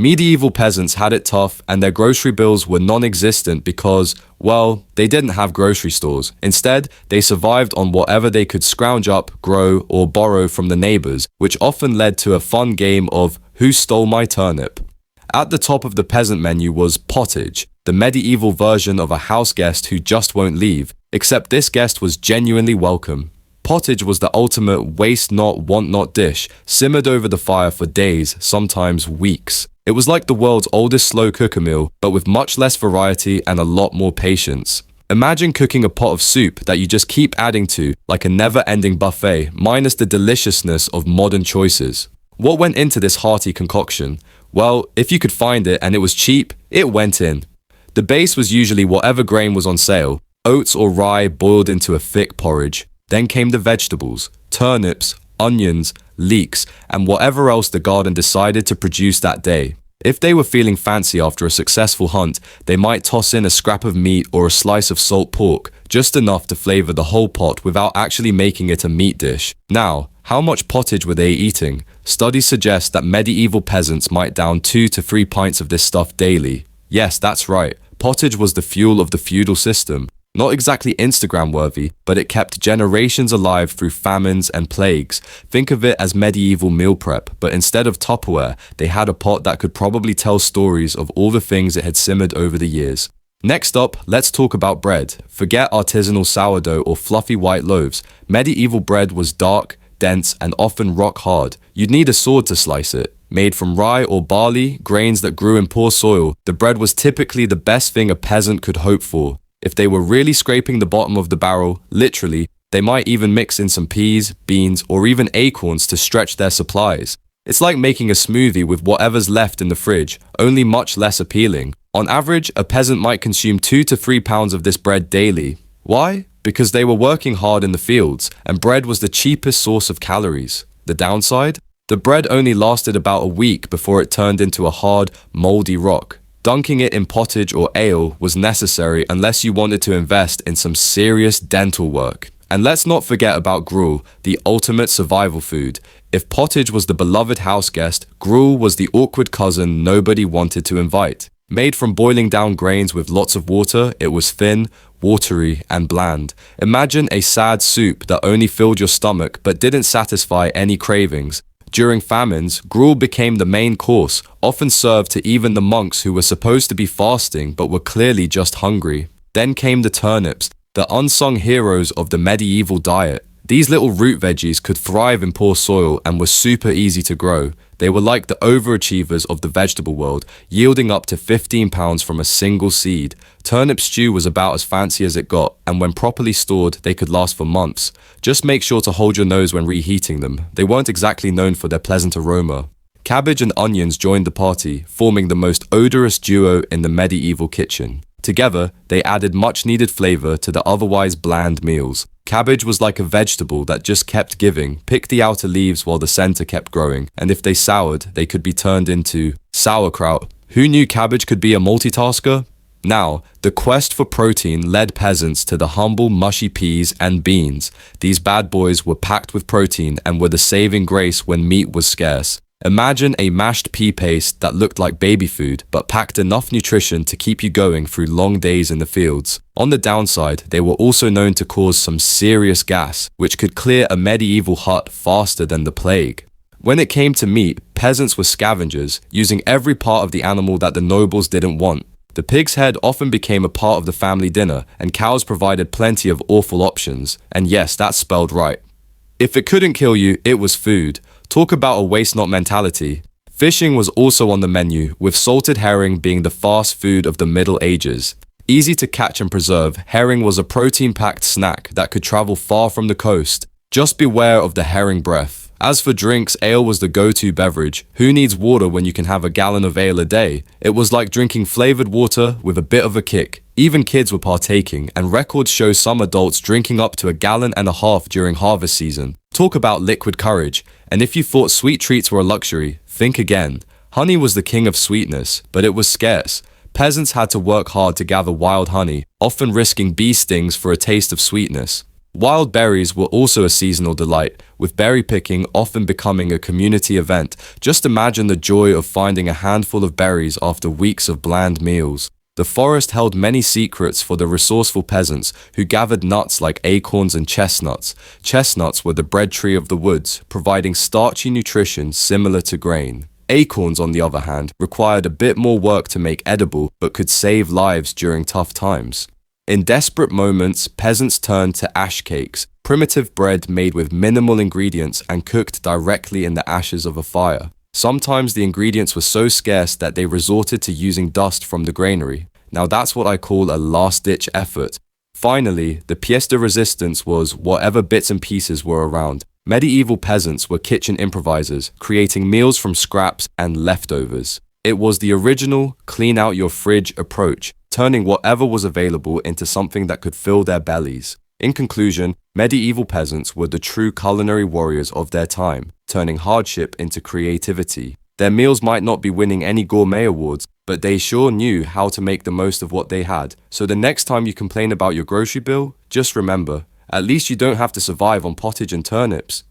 Medieval peasants had it tough and their grocery bills were non-existent because, well, they didn't have grocery stores. Instead, they survived on whatever they could scrounge up, grow, or borrow from the neighbors, which often led to a fun game of Who Stole My Turnip? At the top of the peasant menu was pottage, the medieval version of a house guest who just won't leave, except this guest was genuinely welcome. Pottage was the ultimate waste not, want not dish, simmered over the fire for days, sometimes weeks. It was like the world's oldest slow cooker meal, but with much less variety and a lot more patience. Imagine cooking a pot of soup that you just keep adding to, like a never-ending buffet, minus the deliciousness of modern choices. What went into this hearty concoction? Well, if you could find it and it was cheap, it went in. The base was usually whatever grain was on sale, oats or rye boiled into a thick porridge. Then came the vegetables, turnips, onions, leeks, and whatever else the garden decided to produce that day. If they were feeling fancy after a successful hunt, they might toss in a scrap of meat or a slice of salt pork, just enough to flavor the whole pot without actually making it a meat dish. Now, how much pottage were they eating? Studies suggest that medieval peasants might down 2 to 3 pints of this stuff daily. Yes, that's right. Pottage was the fuel of the feudal system. Not exactly Instagram-worthy, but it kept generations alive through famines and plagues. Think of it as medieval meal prep, but instead of Tupperware, they had a pot that could probably tell stories of all the things it had simmered over the years. Next up, let's talk about bread. Forget artisanal sourdough or fluffy white loaves. Medieval bread was dark, dense, and often rock hard. You'd need a sword to slice it. Made from rye or barley, grains that grew in poor soil, the bread was typically the best thing a peasant could hope for. If they were really scraping the bottom of the barrel, literally, they might even mix in some peas, beans, or even acorns to stretch their supplies. It's like making a smoothie with whatever's left in the fridge, only much less appealing. On average, a peasant might consume 2 to 3 pounds of this bread daily. Why? Because they were working hard in the fields, and bread was the cheapest source of calories. The downside? The bread only lasted about a week before it turned into a hard, moldy rock. Dunking it in pottage or ale was necessary unless you wanted to invest in some serious dental work. And let's not forget about gruel, the ultimate survival food. If pottage was the beloved house guest, gruel was the awkward cousin nobody wanted to invite. Made from boiling down grains with lots of water, it was thin, watery, and bland. Imagine a sad soup that only filled your stomach but didn't satisfy any cravings. During famines, gruel became the main course, often served to even the monks who were supposed to be fasting but were clearly just hungry. Then came the turnips, the unsung heroes of the medieval diet. These little root veggies could thrive in poor soil and were super easy to grow. They were like the overachievers of the vegetable world, yielding up to 15 pounds from a single seed. Turnip stew was about as fancy as it got, and when properly stored, they could last for months. Just make sure to hold your nose when reheating them. They weren't exactly known for their pleasant aroma. Cabbage and onions joined the party, forming the most odorous duo in the medieval kitchen. Together, they added much-needed flavor to the otherwise bland meals. Cabbage was like a vegetable that just kept giving. Pick the outer leaves while the center kept growing, and if they soured, they could be turned into sauerkraut. Who knew cabbage could be a multitasker? Now, the quest for protein led peasants to the humble mushy peas and beans. These bad boys were packed with protein and were the saving grace when meat was scarce. Imagine a mashed pea paste that looked like baby food, but packed enough nutrition to keep you going through long days in the fields. On the downside, they were also known to cause some serious gas, which could clear a medieval hut faster than the plague. When it came to meat, peasants were scavengers, using every part of the animal that the nobles didn't want. The pig's head often became a part of the family dinner, and cows provided plenty of awful options. And yes, that's spelled right. If it couldn't kill you, it was food. Talk about a waste not mentality. Fishing was also on the menu, with salted herring being the fast food of the Middle Ages. Easy to catch and preserve, herring was a protein-packed snack that could travel far from the coast. Just beware of the herring breath. As for drinks, ale was the go-to beverage. Who needs water when you can have a gallon of ale a day? It was like drinking flavored water with a bit of a kick. Even kids were partaking, and records show some adults drinking up to 1.5 gallons during harvest season. Talk about liquid courage. And if you thought sweet treats were a luxury, think again. Honey was the king of sweetness, but it was scarce. Peasants had to work hard to gather wild honey, often risking bee stings for a taste of sweetness. Wild berries were also a seasonal delight, with berry picking often becoming a community event. Just imagine the joy of finding a handful of berries after weeks of bland meals. The forest held many secrets for the resourceful peasants who gathered nuts like acorns and chestnuts. Chestnuts were the bread tree of the woods, providing starchy nutrition similar to grain. Acorns, on the other hand, required a bit more work to make edible but could save lives during tough times. In desperate moments, peasants turned to ash cakes, primitive bread made with minimal ingredients and cooked directly in the ashes of a fire. Sometimes the ingredients were so scarce that they resorted to using dust from the granary. Now that's what I call a last-ditch effort. Finally, the pièce de résistance was whatever bits and pieces were around. Medieval peasants were kitchen improvisers, creating meals from scraps and leftovers. It was the original clean out your fridge approach, turning whatever was available into something that could fill their bellies. In conclusion, medieval peasants were the true culinary warriors of their time, turning hardship into creativity. Their meals might not be winning any gourmet awards, but they sure knew how to make the most of what they had. So the next time you complain about your grocery bill, just remember, at least you don't have to survive on pottage and turnips.